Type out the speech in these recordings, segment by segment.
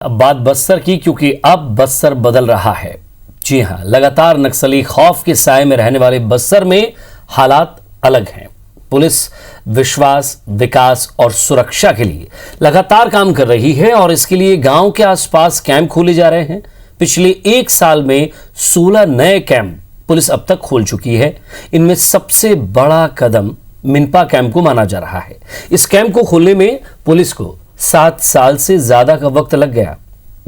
अब बात बस्तर की, क्योंकि अब बस्तर बदल रहा है। जी हां, लगातार नक्सली खौफ के साए में रहने वाले बस्तर में हालात अलग हैं। पुलिस विश्वास, विकास और सुरक्षा के लिए लगातार काम कर रही है और इसके लिए गांव के आसपास कैंप खोले जा रहे हैं। पिछले एक साल में 16 नए कैंप पुलिस अब तक खोल चुकी है। इनमें सबसे बड़ा कदम मिनपा कैंप को माना जा रहा है। इस कैंप को खोलने में पुलिस को 7 साल से ज्यादा का वक्त लग गया।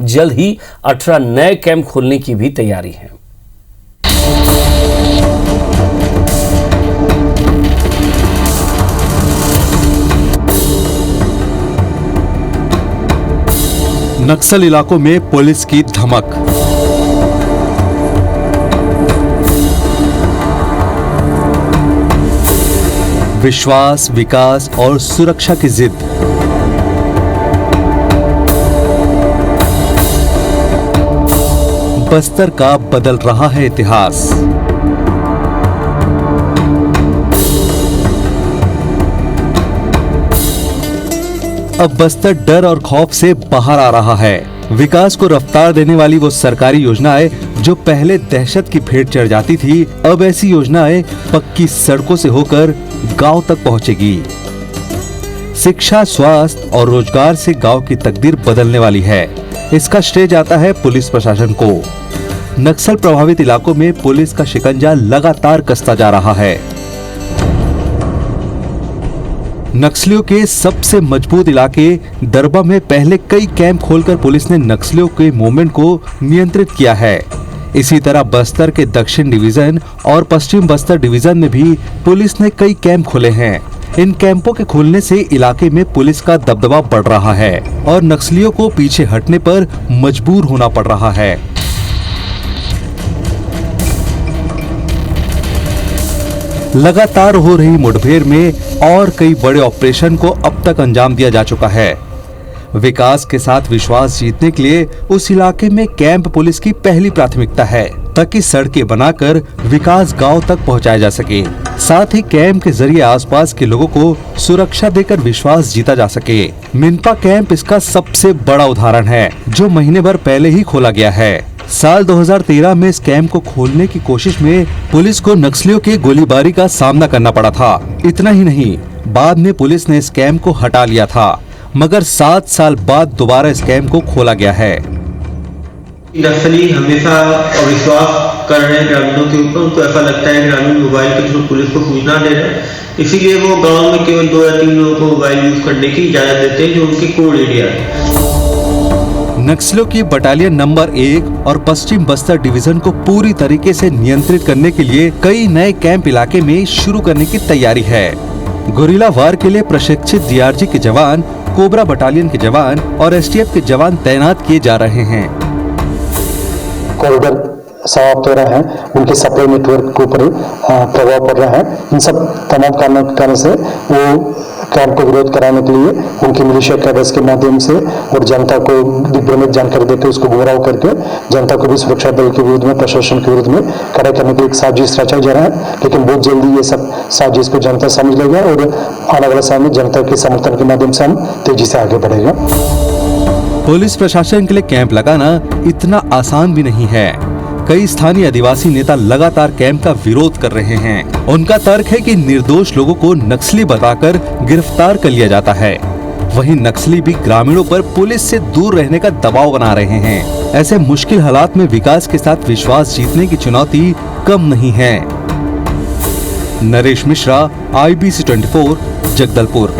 जल्द ही 18 नए कैंप खोलने की भी तैयारी है। नक्सल इलाकों में पुलिस की धमक। विश्वास, विकास और सुरक्षा की जिद। बस्तर का बदल रहा है इतिहास। अब बस्तर डर और खौफ से बाहर आ रहा है। विकास को रफ्तार देने वाली वो सरकारी योजनाएं जो पहले दहशत की भेंट चढ़ जाती थी, अब ऐसी योजनाएं पक्की सड़कों से होकर गांव तक पहुंचेगी। शिक्षा, स्वास्थ्य और रोजगार से गांव की तकदीर बदलने वाली है। इसका श्रेय जाता है पुलिस प्रशासन को। नक्सल प्रभावित इलाकों में पुलिस का शिकंजा लगातार कसता जा रहा है। नक्सलियों के सबसे मजबूत इलाके दरबा में पहले कई कैंप खोलकर पुलिस ने नक्सलियों के मूवमेंट को नियंत्रित किया है। इसी तरह बस्तर के दक्षिण डिवीजन और पश्चिम बस्तर डिवीजन में भी पुलिस ने कई कैंप खोले हैं। इन कैंपों के खुलने से इलाके में पुलिस का दबदबा बढ़ रहा है और नक्सलियों को पीछे हटने पर मजबूर होना पड़ रहा है। लगातार हो रही मुठभेड़ में और कई बड़े ऑपरेशन को अब तक अंजाम दिया जा चुका है। विकास के साथ विश्वास जीतने के लिए उस इलाके में कैंप पुलिस की पहली प्राथमिकता है, ताकि सड़कें बनाकर विकास गांव तक पहुंचाया जा सके। साथ ही कैंप के जरिए आसपास के लोगों को सुरक्षा देकर विश्वास जीता जा सके। मिनपा कैंप इसका सबसे बड़ा उदाहरण है, जो महीने भर पहले ही खोला गया है। साल 2013 में इस कैंप को खोलने की कोशिश में पुलिस को नक्सलियों की गोलीबारी का सामना करना पड़ा था। इतना ही नहीं, बाद में पुलिस ने इस कैंप को हटा लिया था, मगर 7 साल बाद दोबारा इस कैंप को खोला गया है। नक्सली हमेशा अविश्वास कर रहे हैं ग्रामीणों के ऊपर। उनको ऐसा लगता है ग्रामीण मोबाइल के थ्रू पुलिस को सूचना दे रहे हैं, इसीलिए वो गांव में केवल 2 या 3 लोगों को मोबाइल यूज करने की इजाजत देते हैं, जो उनके कोड एरिया है। नक्सलियों की बटालियन नंबर 1 और पश्चिम बस्तर डिवीजन को पूरी तरीके से नियंत्रित करने के लिए कई नए कैंप इलाके में शुरू करने की तैयारी है। गोरिल्ला वार के लिए प्रशिक्षित डीआरजी के जवान, कोबरा बटालियन के जवान और एसटीएफ के जवान तैनात किए जा रहे हैं। कॉरिडोर समाप्त हो रहे हैं, उनके सप्लाई नेटवर्क के ऊपर प्रभाव पड़ रहा है। इन सब तमाम कारणों के कारण से वो कैंप को विरोध कराने के लिए उनकी मिलिशिया कैडर्स के माध्यम से और जनता को दिग्भ्रमित जानकारी देकर उसको गुमराह करके जनता को भी सुरक्षा बल के विरुद्ध में, प्रशासन के विरुद्ध में खड़ा करने के लिए एक साजिश रचा जा रहा है। लेकिन बहुत जल्दी ये सब साजिश को जनता समझ लेगा और आने वाले समय में जनता के समर्थन के माध्यम से हम तेजी से आगे बढ़ेगा। पुलिस प्रशासन के लिए कैंप लगाना इतना आसान भी नहीं है। कई स्थानीय आदिवासी नेता लगातार कैंप का विरोध कर रहे हैं। उनका तर्क है कि निर्दोष लोगों को नक्सली बताकर गिरफ्तार कर लिया जाता है। वहीं नक्सली भी ग्रामीणों पर पुलिस से दूर रहने का दबाव बना रहे हैं। ऐसे मुश्किल हालात में विकास के साथ विश्वास जीतने की चुनौती कम नहीं है। नरेश मिश्रा, IBC 24, जगदलपुर।